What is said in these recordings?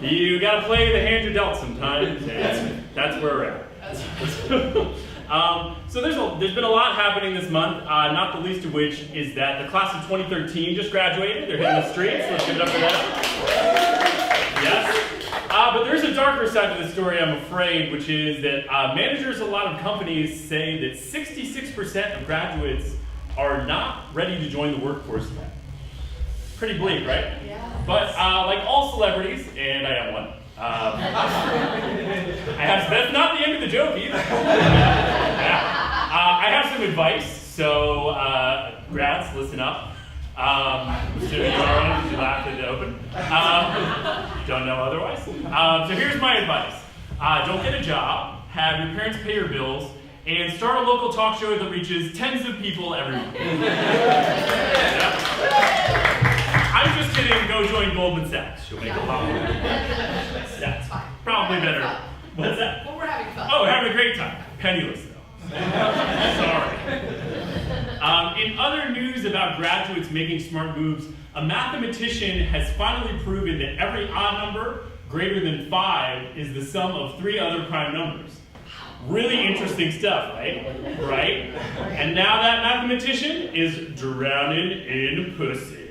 You gotta play the hand you're dealt sometimes, and that's where we're at. So there's been a lot happening this month, not the least of which is that the class of 2013 just graduated. They're hitting the streets. Let's give it up for them. Yes. But there's a darker side to the story, I'm afraid, which is that managers at a lot of companies say that 66% of graduates are not ready to join the workforce yet. Pretty bleak, right? Yeah. But like all celebrities, and I am one, that's not the end of the joke either. I have some advice, so grads, listen up. Assuming you are on, you laughed at the open. Don't know otherwise. So here's my advice. Don't get a job, have your parents pay your bills, and start a local talk show that reaches tens of people every month. Yeah. I'm just kidding, go join Goldman Sachs. You'll make a lot more. That's probably better. What's that? Well, we're having fun. Oh, having a great time. Penniless, though. Sorry. In other news about graduates making smart moves, a mathematician has finally proven that every odd number greater than 5 is the sum of 3 other prime numbers. Really interesting stuff, right? Right? And now that mathematician is drowning in pussy.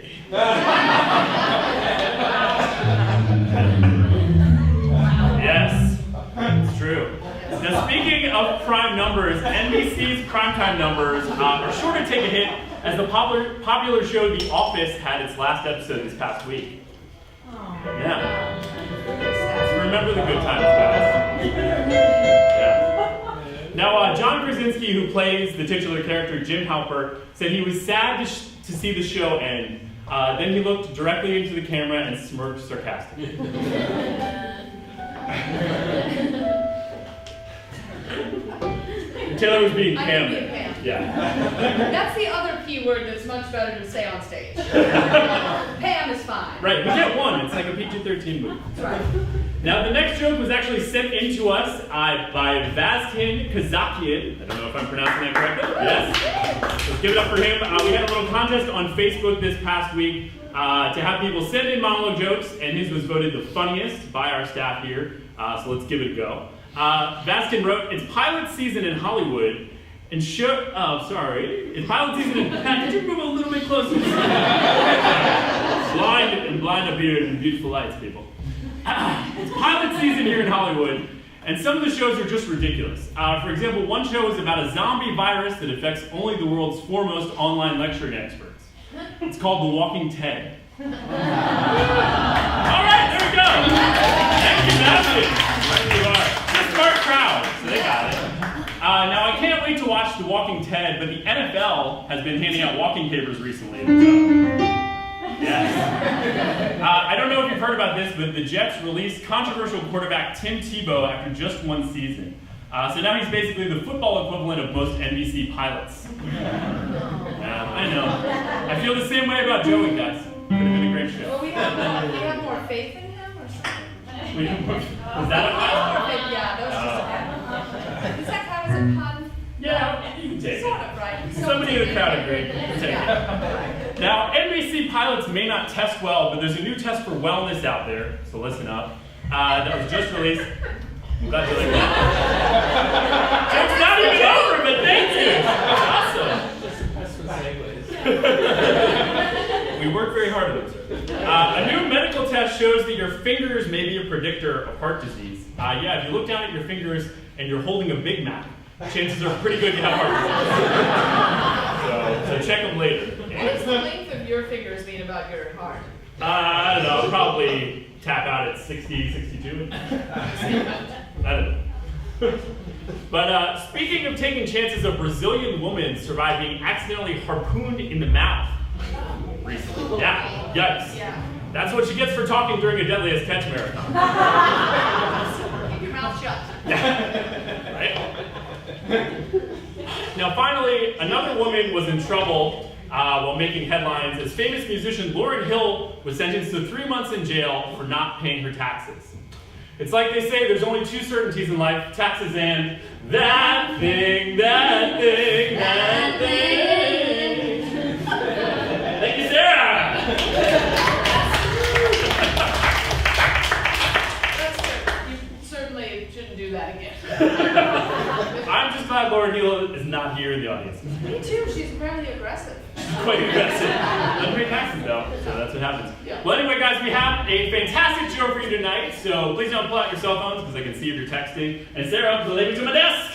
Yes, it's true. Now, speaking of prime numbers, NBC's primetime numbers are sure to take a hit as the popular show The Office had its last episode this past week. Yeah. Remember the good times, guys. Yeah. Now, John Krasinski, who plays the titular character Jim Halpert, said he was sad to see the show end. Then he looked directly into the camera and smirked sarcastically. Taylor was being Pam. Yeah. That's the other P word that's much better to say on stage. Pam is fine. Right, we get one. It's like a PG-13 movie. That's right. Now, the next joke was actually sent in to us by Vazkin Kazakian. I don't know if I'm pronouncing that correctly. Yes. Let's give it up for him. We had a little contest on Facebook this past week to have people send in monologue jokes, and his was voted the funniest by our staff here. So let's give it a go. Vazkin wrote, "It's pilot season in Hollywood, and it's pilot season in, could you move a little bit closer? blind up here in beautiful lights, people. It's pilot season here in Hollywood, and some of the shows are just ridiculous. For example, one show is about a zombie virus that affects only the world's foremost online lecturing experts. It's called The Walking Ted." All right, there we go. Thank you, Matthew. You are. It's a smart crowd, so they got it. Now, I can't wait to watch The Walking Ted, but the NFL has been handing out walking papers recently. Yes. I don't know if you've heard about this, but the Jets released controversial quarterback Tim Tebow after just one season. So now he's basically the football equivalent of most NBC pilots. I know. I feel the same way about Joey, guys. Could have been a great show. Well, we have more faith in him, or something? Was that a pun? Yeah, that was just a pun. Is that kind of a pun? Yeah, you can take it. Sort of, right? Somebody in the crowd agreed. Take it. Now, NBC pilots may not test well, but there's a new test for wellness out there, so listen up. That was just released. I'm glad you like that. It's not even over, but thank you. Awesome. We work very hard at it, sir. A new medical test shows that your fingers may be a predictor of heart disease. Yeah, if you look down at your fingers and you're holding a Big Mac, chances are pretty good you have heart disease. So check them later. What does the length of your fingers mean about your heart? I don't know, probably tap out at 60, 62. I don't know. But speaking of taking chances, a Brazilian woman survived being accidentally harpooned in the mouth recently. Yeah, yikes. Yeah. That's what she gets for talking during a Deadliest Catch marathon. Keep your mouth shut. Right? Now, finally, another woman was in trouble while making headlines as famous musician Lauryn Hill was sentenced to 3 months in jail for not paying her taxes. It's like they say, there's only 2 certainties in life, taxes and that thing, that thing, that thing. Thank you, Sarah. Laura Neal is not here in the audience. Me too, she's apparently aggressive. Quite aggressive. Doesn't pay taxes though, so that's what happens. Yeah. Well, anyway, guys, we have a fantastic show for you tonight, so please don't pull out your cell phones because I can see if you're texting. And Sarah, the lady to my desk.